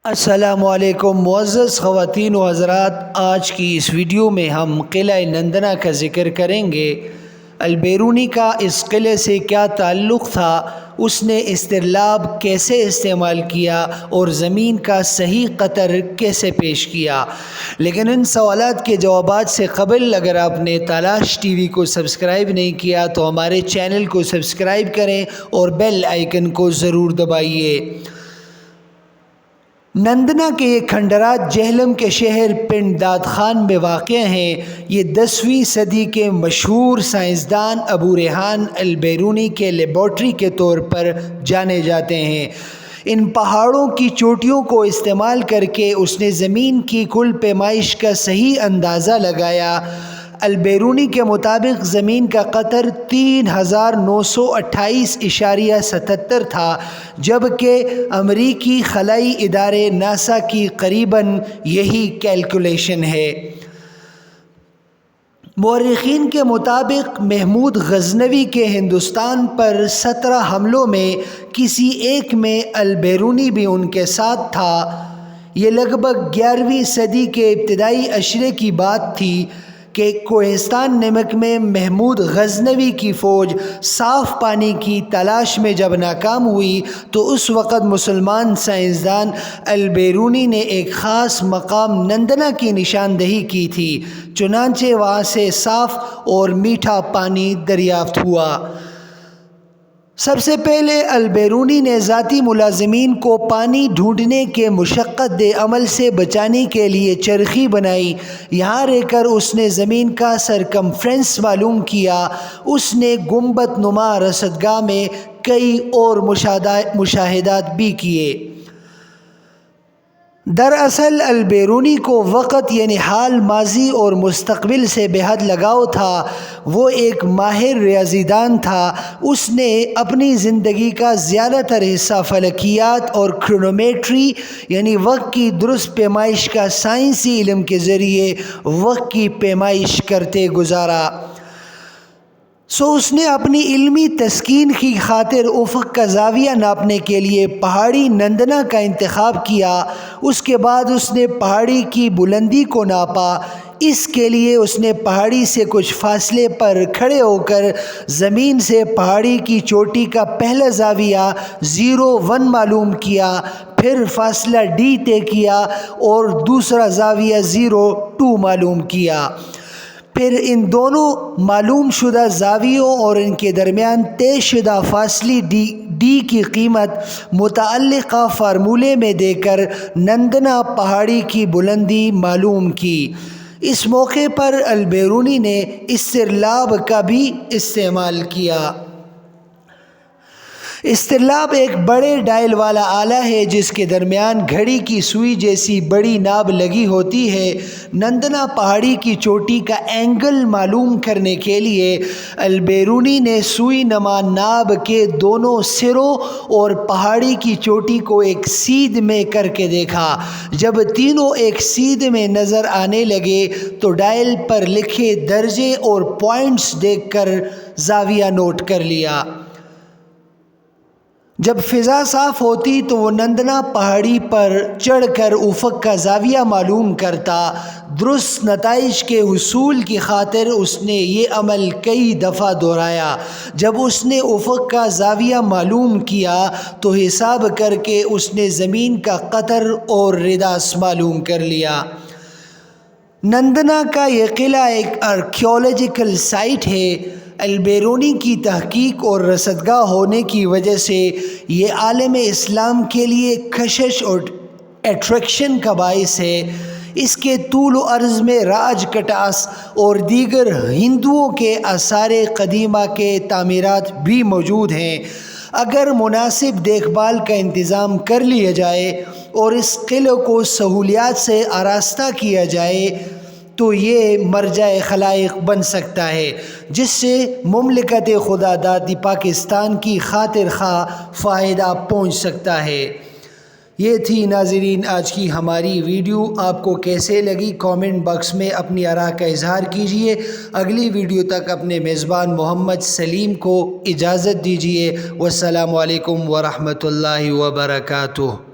السلام علیکم معزز خواتین و حضرات، آج کی اس ویڈیو میں ہم قلعہ نندنا کا ذکر کریں گے۔ البیرونی کا اس قلعے سے کیا تعلق تھا، اس نے استرلاب کیسے استعمال کیا اور زمین کا صحیح قطر کیسے پیش کیا۔ لیکن ان سوالات کے جوابات سے قبل اگر آپ نے تالاش ٹی وی کو سبسکرائب نہیں کیا تو ہمارے چینل کو سبسکرائب کریں اور بیل آئیکن کو ضرور دبائیے۔ نندنا کے یہ کھنڈرات جہلم کے شہر پنڈ داد خان میں واقع ہیں۔ یہ 10ویں صدی کے مشہور سائنسدان ابو ریحان البیرونی کے لیبارٹری کے طور پر جانے جاتے ہیں۔ ان پہاڑوں کی چوٹیوں کو استعمال کر کے اس نے زمین کی کل پیمائش کا صحیح اندازہ لگایا۔ البیرونی کے مطابق زمین کا قطر 3928.77 تھا، جبکہ امریکی خلائی ادارے ناسا کی قریباً یہی کیلکولیشن ہے۔ مورخین کے مطابق محمود غزنوی کے ہندوستان پر 17 حملوں میں کسی ایک میں البیرونی بھی ان کے ساتھ تھا۔ یہ لگ بھگ 11ویں صدی کے ابتدائی عشرے کی بات تھی کہ کوہستان نمک میں محمود غزنوی کی فوج صاف پانی کی تلاش میں جب ناکام ہوئی تو اس وقت مسلمان سائنسدان البیرونی نے ایک خاص مقام نندنا کی نشاندہی کی تھی، چنانچہ وہاں سے صاف اور میٹھا پانی دریافت ہوا۔ سب سے پہلے البیرونی نے ذاتی ملازمین کو پانی ڈھونڈنے کے مشقت دہ عمل سے بچانے کے لیے چرخی بنائی۔ یہاں رہ کر اس نے زمین کا سرکمفرنس معلوم کیا۔ اس نے گنبد نما رصدگاہ میں کئی اور مشاہدات بھی کیے۔ دراصل البیرونی کو وقت یعنی حال، ماضی اور مستقبل سے بے حد لگاؤ تھا۔ وہ ایک ماہر ریاضی دان تھا۔ اس نے اپنی زندگی کا زیادہ تر حصہ فلکیات اور کرونومیٹری یعنی وقت کی درست پیمائش کا سائنسی علم کے ذریعے وقت کی پیمائش کرتے گزارا۔ اس نے اپنی علمی تسکین کی خاطر افق کا زاویہ ناپنے کے لیے پہاڑی نندنا کا انتخاب کیا۔ اس کے بعد اس نے پہاڑی کی بلندی کو ناپا۔ اس کے لیے اس نے پہاڑی سے کچھ فاصلے پر کھڑے ہو کر زمین سے پہاڑی کی چوٹی کا پہلا زاویہ 0.1 معلوم کیا، پھر فاصلہ d طے کیا اور دوسرا زاویہ 0.2 معلوم کیا۔ پھر ان دونوں معلوم شدہ زاویوں اور ان کے درمیان طے شدہ فاصلے d کی قیمت متعلقہ فارمولے میں دے کر نندنا پہاڑی کی بلندی معلوم کی۔ اس موقع پر البیرونی نے استرلاب کا بھی استعمال کیا۔ استرلاب ایک بڑے ڈائل والا آلہ ہے جس کے درمیان گھڑی کی سوئی جیسی بڑی ناب لگی ہوتی ہے۔ نندنا پہاڑی کی چوٹی کا اینگل معلوم کرنے کے لیے البیرونی نے سوئی نما ناب کے دونوں سروں اور پہاڑی کی چوٹی کو ایک سیدھ میں کر کے دیکھا۔ جب تینوں ایک سیدھ میں نظر آنے لگے تو ڈائل پر لکھے درجے اور پوائنٹس دیکھ کر زاویہ نوٹ کر لیا۔ جب فضا صاف ہوتی تو وہ نندنا پہاڑی پر چڑھ کر افق کا زاویہ معلوم کرتا۔ درست نتائج کے حصول کی خاطر اس نے یہ عمل کئی دفعہ دہرایا۔ جب اس نے افق کا زاویہ معلوم کیا تو حساب کر کے اس نے زمین کا قطر اور رداس معلوم کر لیا۔ نندنا کا یہ قلعہ ایک آرکیولوجیکل سائٹ ہے۔ البیرونی کی تحقیق اور رصدگاہ ہونے کی وجہ سے یہ عالم اسلام کے لیے کشش اور اٹریکشن کا باعث ہے۔ اس کے طول و عرض میں راج کٹاس اور دیگر ہندوؤں کے آثار قدیمہ کے تعمیرات بھی موجود ہیں۔ اگر مناسب دیکھ بھال کا انتظام کر لیا جائے اور اس قلعے کو سہولیات سے آراستہ کیا جائے تو یہ مرجع خلائق بن سکتا ہے، جس سے مملکت خدا دادی پاکستان کی خاطر خواہ فائدہ پہنچ سکتا ہے۔ یہ تھی ناظرین آج کی ہماری ویڈیو۔ آپ کو کیسے لگی کامنٹ باکس میں اپنی آراء کا اظہار کیجیے۔ اگلی ویڈیو تک اپنے میزبان محمد سلیم کو اجازت دیجیے۔ والسلام علیکم ورحمۃ اللہ وبرکاتہ۔